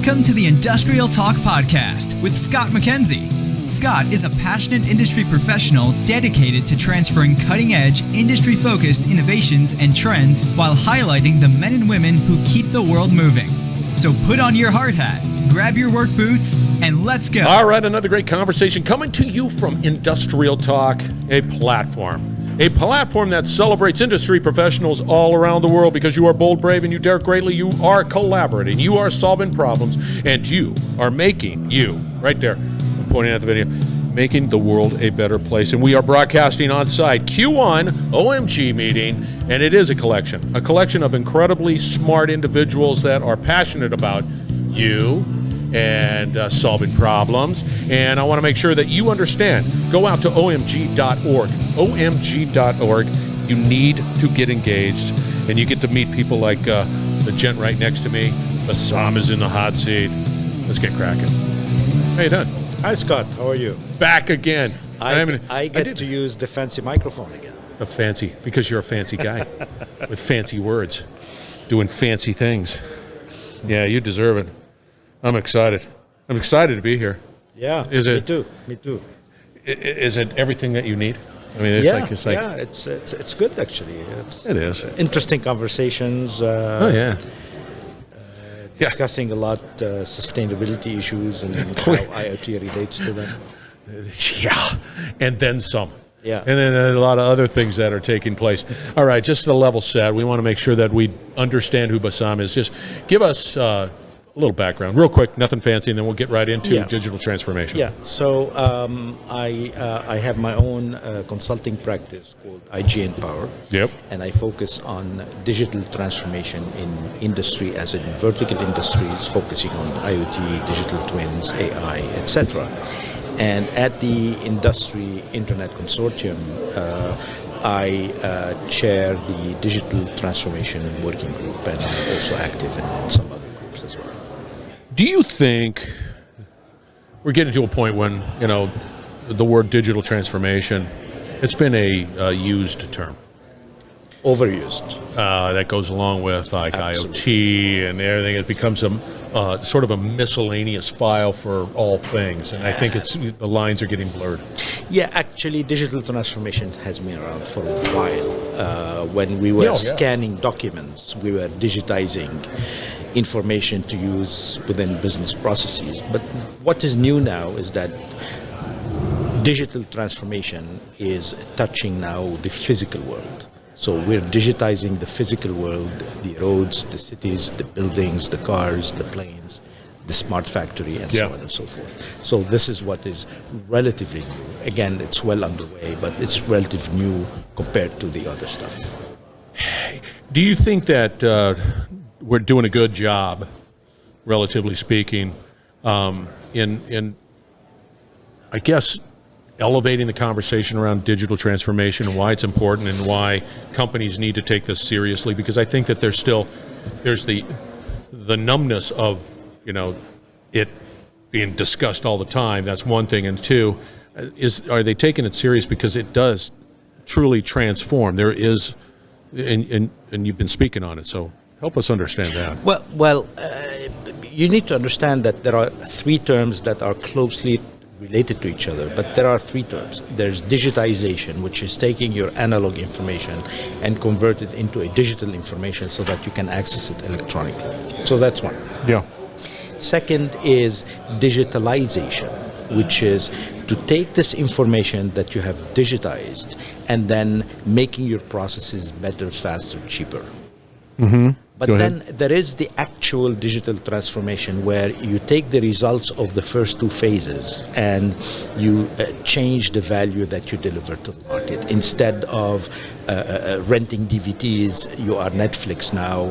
Welcome to the Industrial Talk Podcast with Scott McKenzie. Scott is a passionate industry professional dedicated to transferring cutting-edge, industry-focused innovations and trends while highlighting the men and women who keep the world moving. So put on your hard hat, grab your work boots, and let's go. All right, another great conversation coming to you from Industrial Talk, a platform that celebrates industry professionals all around the world because you are bold, brave, and you dare greatly. You are collaborating, you are solving problems, and you are making right there, I'm pointing at the video, making the world a better place. And we are broadcasting on site Q1 OMG meeting, and it is a collection of incredibly smart individuals that are passionate about you and solving problems. And I want to make sure that you understand. Go out to omg.org. omg.org. You need to get engaged, and you get to meet people like the gent right next to me. Bassam is in the hot seat. Let's get cracking. How you doing? Hi, Scott. How are you? Back again. I get to use the fancy microphone again. The fancy, because you're a fancy guy with fancy words, doing fancy things. Yeah, you deserve it. I'm excited. I'm excited to be here. Yeah, me too. Is it everything that you need? I mean, it's good actually. It is interesting conversations. Discussing a lot sustainability issues and how IoT relates to them. Yeah, and then some. Yeah. And then a lot of other things that are taking place. All right, just to level set, we want to make sure that we understand who Bassam is. Just give us a little background, real quick, nothing fancy, and then we'll get right into digital transformation. Yeah, so I have my own consulting practice called IGnPower. Yep. And I focus on digital transformation in industry, as in vertical industries, focusing on IoT, digital twins, AI, etc. And at the Industry Internet Consortium, I chair the Digital Transformation Working Group, and I'm also active in some other groups as well. Do you think we're getting to a point when, the word digital transformation, it's been a used term? Overused. That goes along with Absolutely. IoT and everything. It becomes sort of a miscellaneous file for all things, and I think the lines are getting blurred. Yeah, actually, digital transformation has been around for a while. When we were scanning documents, we were digitizing information to use within business processes. But what is new now is that digital transformation is touching now the physical world. So we're digitizing the physical world, the roads, the cities, the buildings, the cars, the planes, the smart factory, and so on and so forth. So this is what is relatively new. Again, it's well underway, but it's relatively new compared to the other stuff. Do you think that we're doing a good job, relatively speaking, in I guess, elevating the conversation around digital transformation and why it's important and why companies need to take this seriously? Because I think that there's the numbness of, it being discussed all the time. That's one thing. And two, are they taking it serious because it does truly transform? There is, and you've been speaking on it, so help us understand that. Well, you need to understand that there are three terms that are closely related to each other, but there are three terms. There's digitization, which is taking your analog information and convert it into a digital information so that you can access it electronically. So that's one. Yeah. Second is digitalization, which is to take this information that you have digitized and then making your processes better, faster, cheaper. Mm-hmm. But then there is the actual digital transformation where you take the results of the first two phases and you change the value that you deliver to the market. Instead of renting DVDs, you are Netflix now,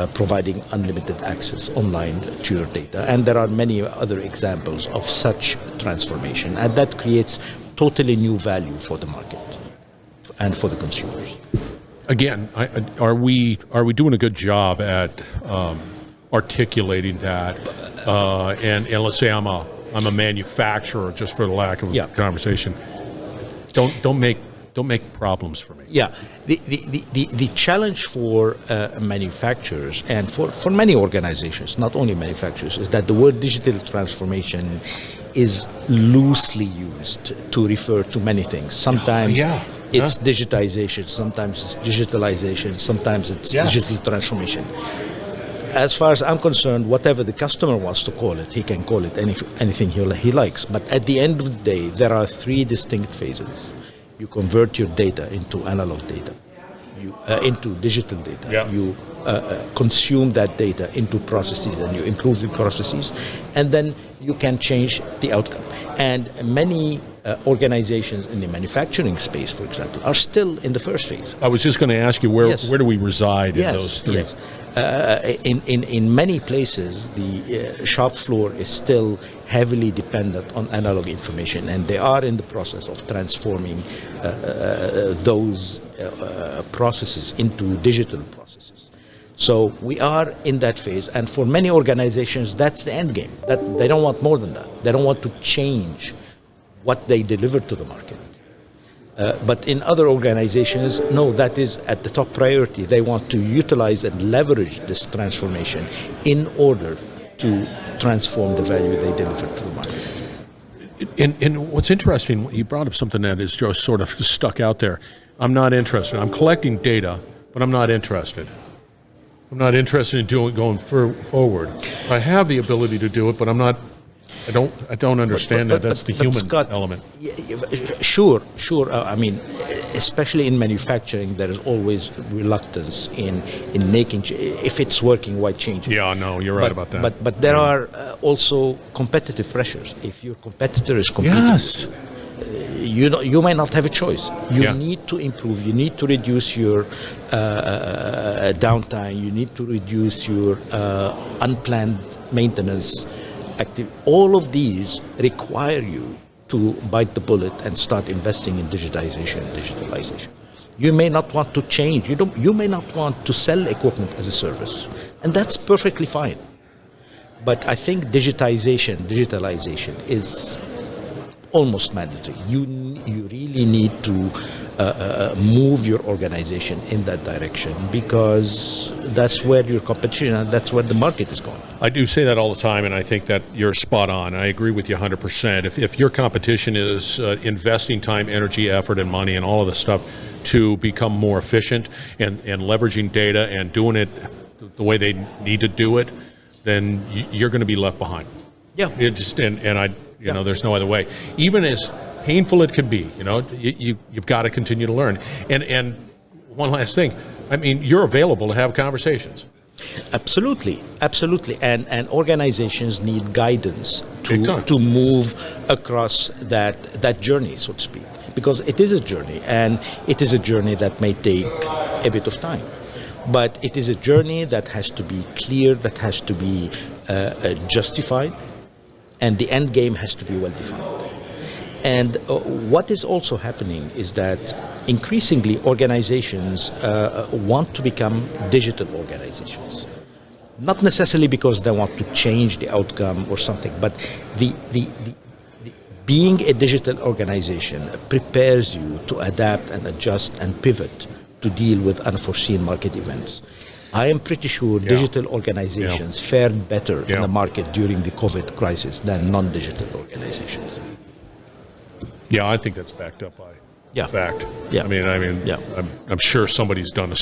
providing unlimited access online to your data. And there are many other examples of such transformation. And that creates totally new value for the market and for the consumers. Again, are we doing a good job at articulating that? And let's say I'm a manufacturer, just for the lack of conversation. Don't make Don't make problems for me. Yeah, the challenge for manufacturers and for many organizations, not only manufacturers, is that the word digital transformation is loosely used to refer to many things. Sometimes it's digitization, sometimes it's digitalization, sometimes it's digital transformation. As far as I'm concerned, whatever the customer wants to call it, he can call it anything he likes. But at the end of the day, there are three distinct phases. You convert your data into analog data, into digital data. Yeah. You consume that data into processes and you improve the processes, and then you can change the outcome. And many organizations in the manufacturing space, for example, are still in the first phase. I was just going to ask you, where do we reside in those three? Yes. In many places, the shop floor is still heavily dependent on analog information, and they are in the process of transforming those processes into digital processes. So we are in that phase, and for many organizations, that's the end game. That they don't want more than that. They don't want to change what they deliver to the market. But in other organizations, no, that is at the top priority. They want to utilize and leverage this transformation in order to transform the value they deliver to the market. And what's interesting, you brought up something that is just sort of stuck out there. I'm not interested. I'm collecting data, but I'm not interested. I'm not interested in going forward. I have the ability to do it, but I don't understand that. That's the human Scott, element. Sure. I mean, especially in manufacturing, there is always reluctance in making. If it's working, why change it? Yeah, no, you're right about that. But there are also competitive pressures. If your competitor is competing, you may not have a choice. You need to improve. You need to reduce your downtime. You need to reduce your unplanned maintenance. All of these require you to bite the bullet and start investing in digitization and digitalization. You may not want to change. You may not want to sell equipment as a service, and that's perfectly fine. But I think digitalization is almost mandatory. You really need to move your organization in that direction, because that's where your competition and that's where the market is going. I do say that all the time, and I think that you're spot on. I agree with you 100%. If your competition is investing time, energy, effort, and money and all of this stuff to become more efficient and leveraging data and doing it the way they need to do it, then you're going to be left behind. Yeah. You know, there's no other way. Even as painful it can be, you've got to continue to learn. And one last thing, I mean, you're available to have conversations. Absolutely. And organizations need guidance to move across that journey, so to speak, because it is a journey, and it is a journey that may take a bit of time. But it is a journey that has to be clear, that has to be justified, and the end game has to be well defined. And what is also happening is that increasingly organizations want to become digital organizations. Not necessarily because they want to change the outcome or something, but the being a digital organization prepares you to adapt and adjust and pivot to deal with unforeseen market events. I am pretty sure digital organizations fared better in the market during the COVID crisis than non-digital organizations. Yeah, I think that's backed up by fact. Yeah. I mean, I'm sure somebody's done a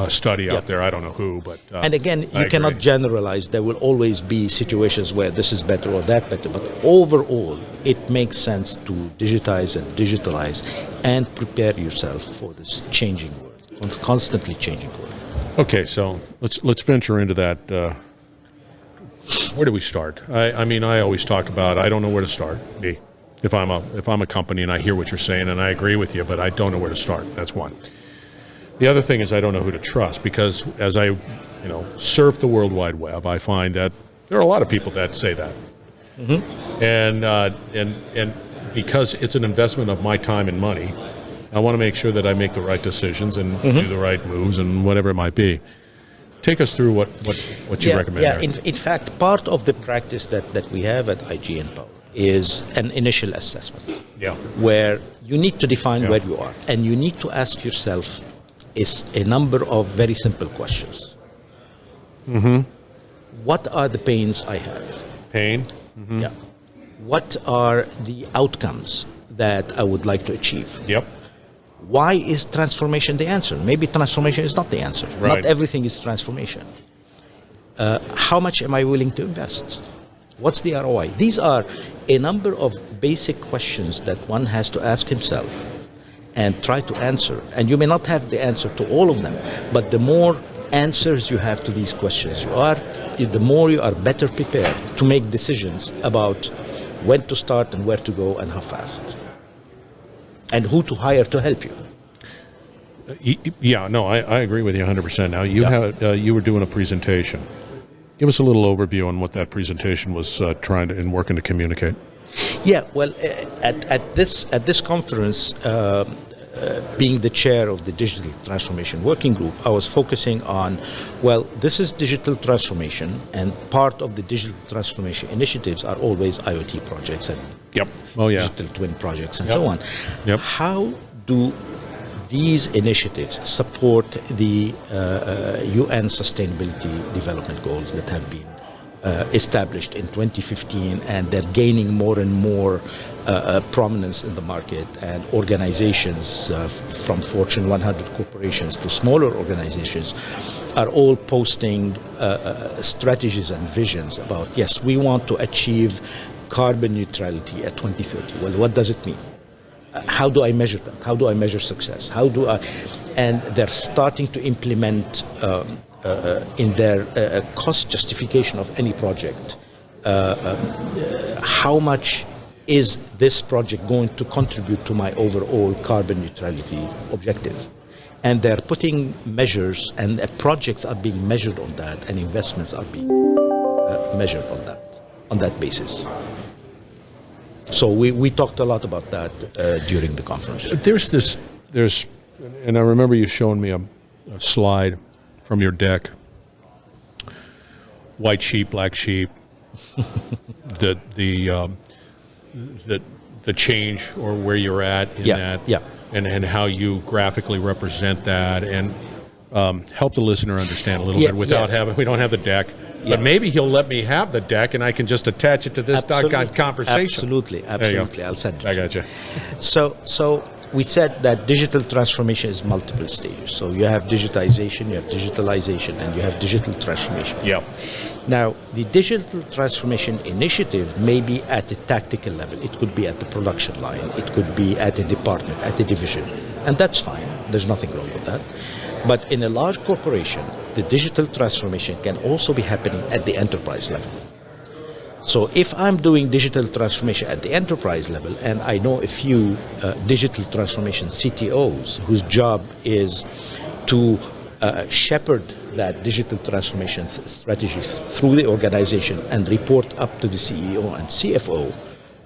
study out there. I don't know who, but and again, you cannot generalize. There will always be situations where this is better or that better. But overall, it makes sense to digitize and digitalize and prepare yourself for this changing world, constantly changing world. Okay, so let's venture into that. Where do we start? I mean, I always talk about I don't know where to start. If I'm a company and I hear what you're saying and I agree with you, but I don't know where to start. That's one. The other thing is I don't know who to trust, because as I surf the World Wide Web, I find that there are a lot of people that say that, and because it's an investment of my time and money, I want to make sure that I make the right decisions and do the right moves and whatever it might be. Take us through what you recommend. Yeah, in fact, part of the practice that we have at IGnPower is an initial assessment, where you need to define where you are, and you need to ask yourself is a number of very simple questions. What are the pains I have? Pain? Yeah. What are the outcomes that I would like to achieve? Yep. Why is transformation the answer? Maybe transformation is not the answer. Right. Not everything is transformation. How much am I willing to invest? What's the ROI? These are a number of basic questions that one has to ask himself and try to answer. And you may not have the answer to all of them, but the more answers you have to these questions the more you are better prepared to make decisions about when to start and where to go and how fast. And who to hire to help you. Yeah, no, I agree with you 100%. Now, you were doing a presentation. Give us a little overview on what that presentation was trying to and working to communicate. Yeah, well, at this conference, being the chair of the Digital Transformation Working Group, I was focusing on, well, this is digital transformation, and part of the digital transformation initiatives are always IoT projects and digital twin projects and so on. Yep. How do these initiatives support the UN Sustainability Development Goals that have been established in 2015, and they're gaining more and more prominence in the market, and organizations from Fortune 100 corporations to smaller organizations are all posting strategies and visions about, yes, we want to achieve carbon neutrality at 2030. Well, what does it mean? How do I measure that? How do I measure success? And they're starting to implement in their cost justification of any project, how much is this project going to contribute to my overall carbon neutrality objective? And they're putting measures, and projects are being measured on that, and investments are being measured on that basis. So we talked a lot about that during the conference. And I remember you showing me a slide from your deck. White sheep, black sheep, the change or where you're at in that, and how you graphically represent that, and help the listener understand a little bit without we don't have the deck. But maybe he'll let me have the deck, and I can just attach it to this doggone conversation. Absolutely. I'll send it. I got you. So we said that digital transformation is multiple stages. So you have digitization, you have digitalization, and you have digital transformation. Yeah. Now, the digital transformation initiative may be at a tactical level. It could be at the production line. It could be at a department, at a division. And that's fine. There's nothing wrong with that. But in a large corporation, the digital transformation can also be happening at the enterprise level. So if I'm doing digital transformation at the enterprise level, and I know a few digital transformation CTOs whose job is to shepherd that digital transformation strategies through the organization and report up to the CEO and CFO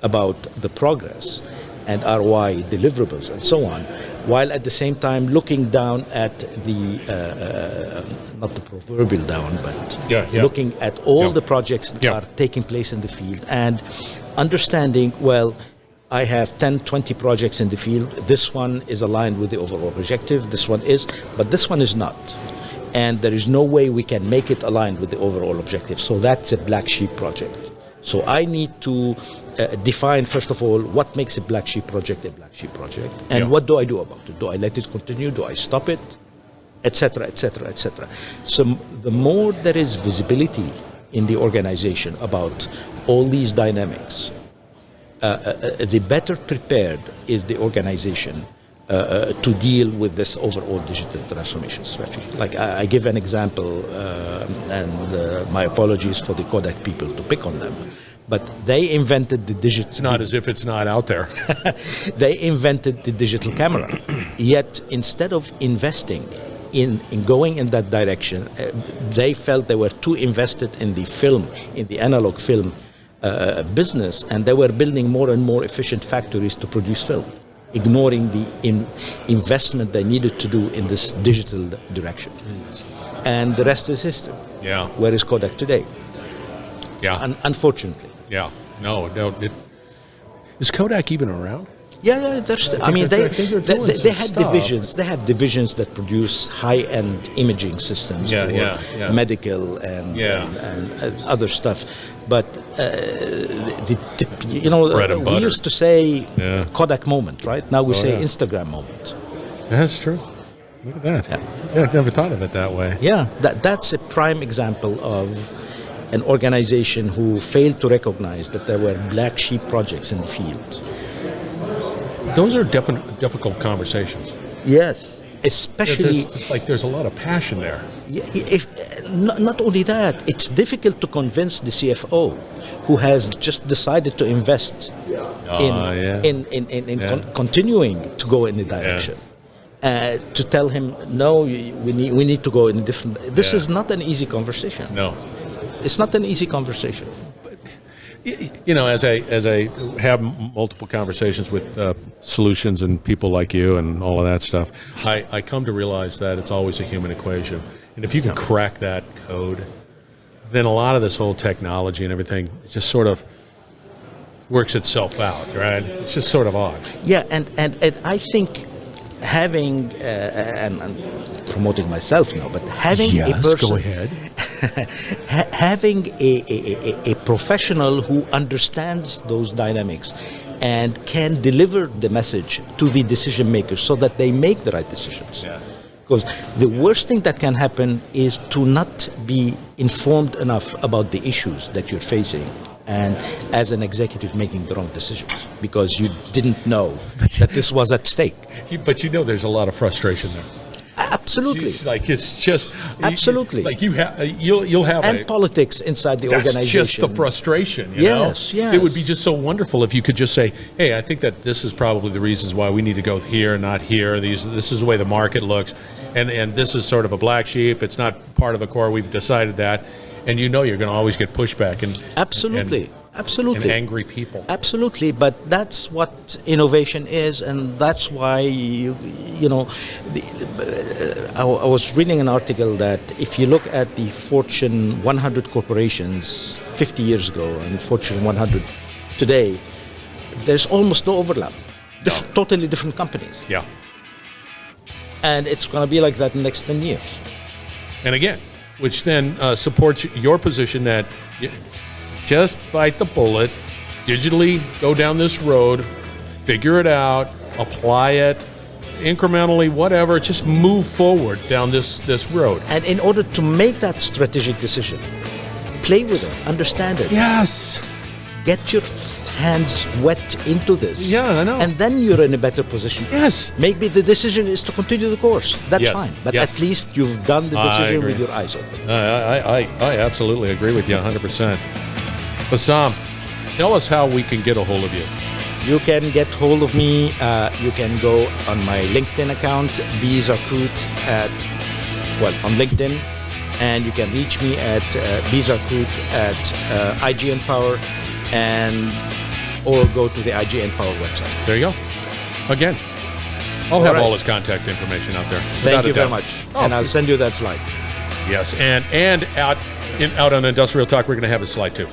about the progress and ROI deliverables and so on, while at the same time looking down at the, not the proverbial down, but looking at all the projects that are taking place in the field and understanding, well, I have 10, 20 projects in the field. This one is aligned with the overall objective. This one is, but this one is not. And there is no way we can make it aligned with the overall objective. So that's a black sheep project. So I need to define, first of all, what makes a black sheep project, and what do I do about it? Do I let it continue? Do I stop it? Etc., etc., etc. So the more there is visibility in the organization about all these dynamics, the better prepared is the organization to deal with this overall digital transformation strategy. Like I give an example, and my apologies for the Kodak people to pick on them, but they invented the digital... It's not as if it's not out there. They invented the digital camera. Yet instead of investing in going in that direction, they felt they were too invested in the film, in the analog film business, and they were building more and more efficient factories to produce film, ignoring the investment they needed to do in this digital direction. And the rest is history. Yeah. Where is Kodak today? Yeah. Unfortunately. Yeah. No. Is Kodak even around? Yeah. They had divisions. They have divisions that produce high-end imaging systems for medical and other stuff. But we used to say Kodak moment, right? Now we say Instagram moment. That's true. Look at that. Yeah, I've never thought of it that way. Yeah, that's a prime example of an organization who failed to recognize that there were black sheep projects in the field. Those are difficult conversations. Yes, especially it's like there's a lot of passion there. Not only that, it's difficult to convince the CFO who has just decided to invest in continuing to go in the direction. To tell him, no, we need to go in a different. This is not an easy conversation. No, it's not an easy conversation. As I have multiple conversations with solutions and people like you and all of that stuff, I come to realize that it's always a human equation. And if you can crack that code, then a lot of this whole technology and everything just sort of works itself out, right? It's just sort of odd. Yeah, and I think having, and I'm promoting myself now, but having a person... go ahead. Having a professional who understands those dynamics and can deliver the message to the decision makers so that they make the right decisions. Yeah. Because the worst thing that can happen is to not be informed enough about the issues that you're facing, and as an executive making the wrong decisions because you didn't know that this was at stake. But there's a lot of frustration there. Absolutely. It's just absolutely you'll have and politics inside the organization. That's just the frustration. Yes. It would be just so wonderful if you could just say, "Hey, I think that this is probably the reasons why we need to go here, not here. This is the way the market looks, and this is sort of a black sheep. It's not part of the core. We've decided that." And you're going to always get pushback and absolutely. And angry people. Absolutely, but that's what innovation is, and that's why I was reading an article that if you look at the Fortune 100 corporations 50 years ago and Fortune 100 today, there's almost no overlap. Totally different companies. Yeah. And it's going to be like that in the next 10 years. And again, which then supports your position that just bite the bullet, digitally go down this road, figure it out, apply it, incrementally, whatever, just move forward down this road. And in order to make that strategic decision, play with it, understand it. Yes. Get your hands wet into this. Yeah, I know. And then you're in a better position. Yes. Maybe the decision is to continue the course. That's fine. But at least you've done the decision with your eyes open. I absolutely agree with you 100%. Bassam, tell us how we can get a hold of you. You can get hold of me. You can go on my LinkedIn account, Zarkout, on LinkedIn. And you can reach me at Zarkout at IGnPower, or go to the IGnPower website. There you go. Again, I'll have all his contact information out there. Thank you very much. And I'll send you that slide. Yes, and out on Industrial Talk, we're going to have a slide too.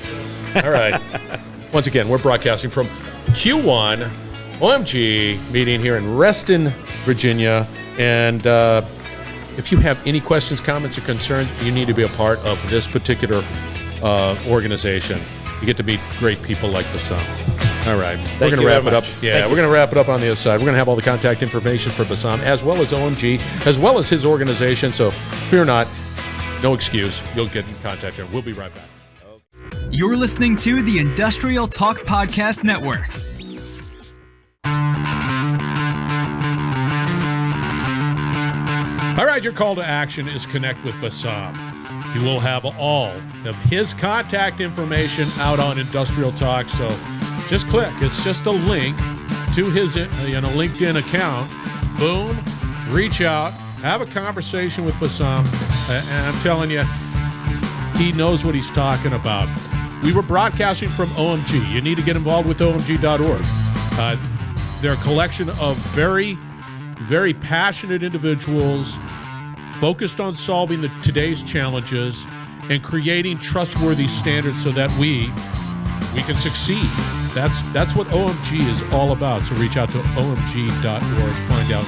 All right. Once again, we're broadcasting from Q1 OMG meeting here in Reston, Virginia. And if you have any questions, comments, or concerns, you need to be a part of this particular organization. You get to meet great people like Bassam. All right. We're going to wrap it up. Yeah, we're going to wrap it up on the other side. We're going to have all the contact information for Bassam, as well as OMG, as well as his organization. So fear not. No excuse. You'll get in contact there. We'll be right back. You're listening to the Industrial Talk Podcast Network. All right, your call to action is connect with Bassam. You will have all of his contact information out on Industrial Talk, so just click. It's just a link to his LinkedIn account. Boom, reach out, have a conversation with Bassam, and I'm telling you, he knows what he's talking about. We were broadcasting from OMG. You need to get involved with OMG.org. They're a collection of very, very passionate individuals focused on solving today's challenges and creating trustworthy standards so that we we can succeed. That's what OMG is all about. So reach out to omg.org, find out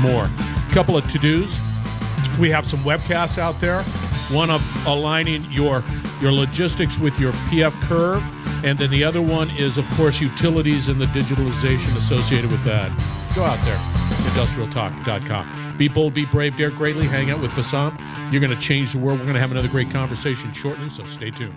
more. A couple of to-dos. We have some webcasts out there. One of aligning your logistics with your PF curve, and then the other one is, of course, utilities and the digitalization associated with that. Go out there, industrialtalk.com. Be bold, be brave, dare greatly. Hang out with Bassam. You're going to change the world. We're going to have another great conversation shortly, so stay tuned.